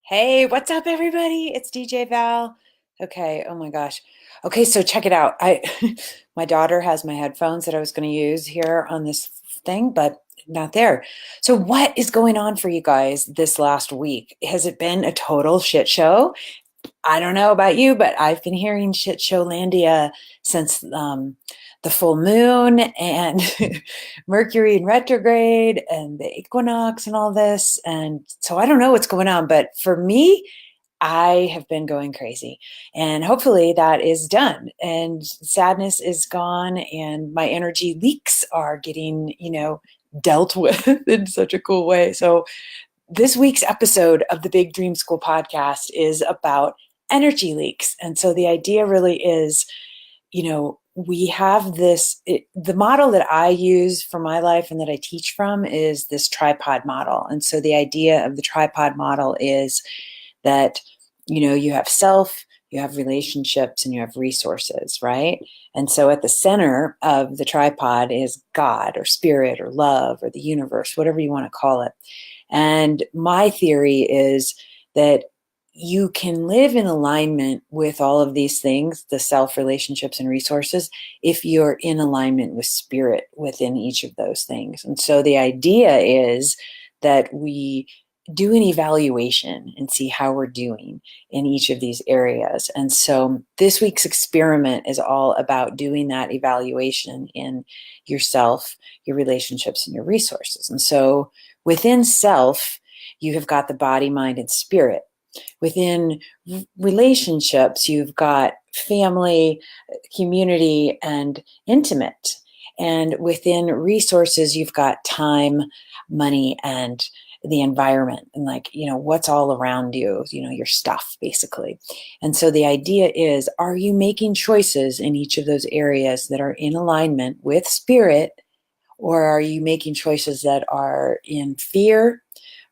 Hey, what's up, everybody? It's DJ Val. Okay, oh my gosh. Okay, so check it out. I my daughter has my headphones that I was going to use here on this thing, but not there. So what is going on for you guys this last week? Has it been a total shit show? I don't know about you, but I've been hearing shit showlandia since the full moon and Mercury in retrograde and the equinox and all this. And so I don't know what's going on, but for me, I have been going crazy, and hopefully that is done and sadness is gone and my energy leaks are getting, dealt with in such a cool way. So this week's episode of the Big Dream School podcast is about energy leaks. And so the idea really is, we have the model that I use for my life and that I teach from is this tripod model. And so the idea of the tripod model is that, you have self, you have relationships, and you have resources, right? And so at the center of the tripod is God or spirit or love or the universe, whatever you want to call it. And my theory is that you can live in alignment with all of these things, the self, relationships, and resources, if you're in alignment with spirit within each of those things. And so the idea is that we do an evaluation and see how we're doing in each of these areas. And so this week's experiment is all about doing that evaluation in yourself, your relationships, and your resources. And so within self, you have got the body, mind, and spirit. Within relationships, you've got family, community, and intimate. And within resources, you've got time, money, and the environment, and what's all around you, your stuff basically. And so the idea is, are you making choices in each of those areas that are in alignment with spirit, or are you making choices that are in fear?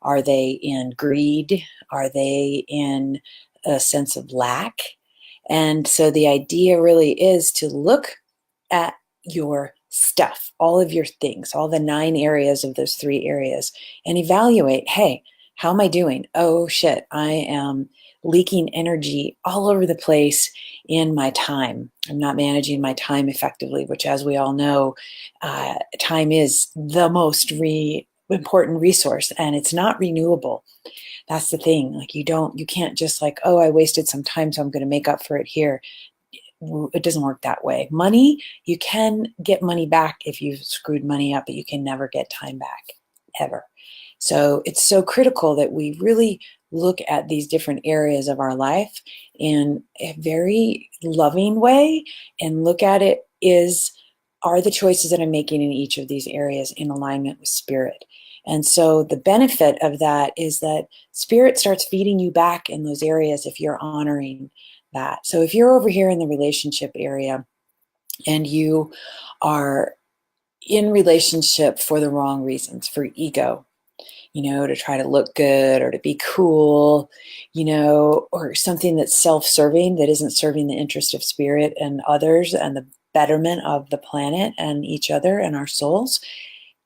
Are they in greed? Are they in a sense of lack? And so the idea really is to look at your stuff, all of your things, all the 9 areas of those 3 areas, and evaluate, hey, how am I doing? Oh shit, I am leaking energy all over the place in my time. I'm not managing my time effectively, which, as we all know, time is the most important resource, and it's not renewable. That's the thing. You can't just oh, I wasted some time, so I'm going to make up for it here. It doesn't work that way. Money, you can get money back if you've screwed money up, but you can never get time back, ever. So it's so critical that we really look at these different areas of our life in a very loving way and look at it are the choices that I'm making in each of these areas in alignment with spirit? And so the benefit of that is that spirit starts feeding you back in those areas if you're honoring that. So if you're over here in the relationship area and you are in relationship for the wrong reasons, for ego, to try to look good or to be cool, or something that's self-serving, that isn't serving the interest of spirit and others and the betterment of the planet and each other and our souls,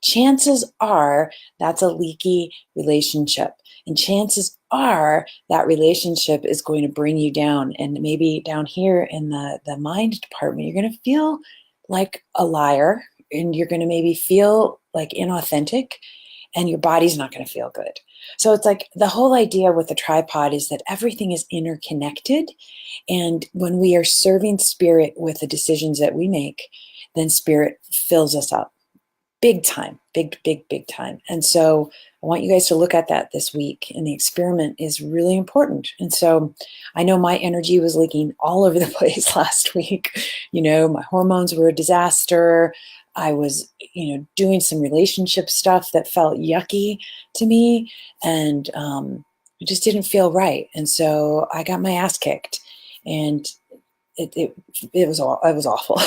chances are that's a leaky relationship. And chances are that relationship is going to bring you down. And maybe down here in the mind department, you're going to feel like a liar, and you're going to maybe feel like inauthentic, and your body's not going to feel good. So it's the whole idea with the tripod is that everything is interconnected. And when we are serving spirit with the decisions that we make, then spirit fills us up. Big time, big time. And so I want you guys to look at that this week. And the experiment is really important. And so I know my energy was leaking all over the place last week. My hormones were a disaster. I was, doing some relationship stuff that felt yucky to me. And it just didn't feel right. And so I got my ass kicked. And it was awful.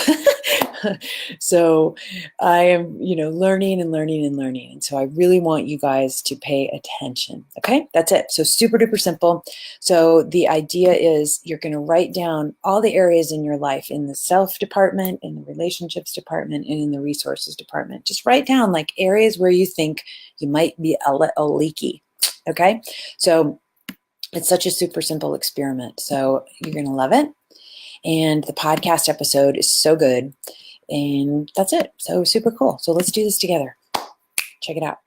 So I am, learning and learning and learning. And so I really want you guys to pay attention. Okay, that's it. So super duper simple. So the idea is you're going to write down all the areas in your life, in the self department, in the relationships department, and in the resources department. Just write down areas where you think you might be a leaky. Okay, so It's such a super simple experiment. So you're going to love it. And the podcast episode is so good. And that's it. So super cool. So let's do this together. Check it out.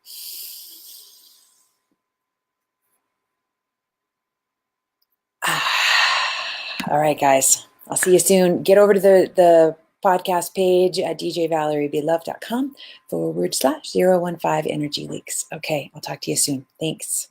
All right, guys. I'll see you soon. Get over to the podcast page at djvaleriebelove.com /015 energy leaks. Okay, I'll talk to you soon. Thanks.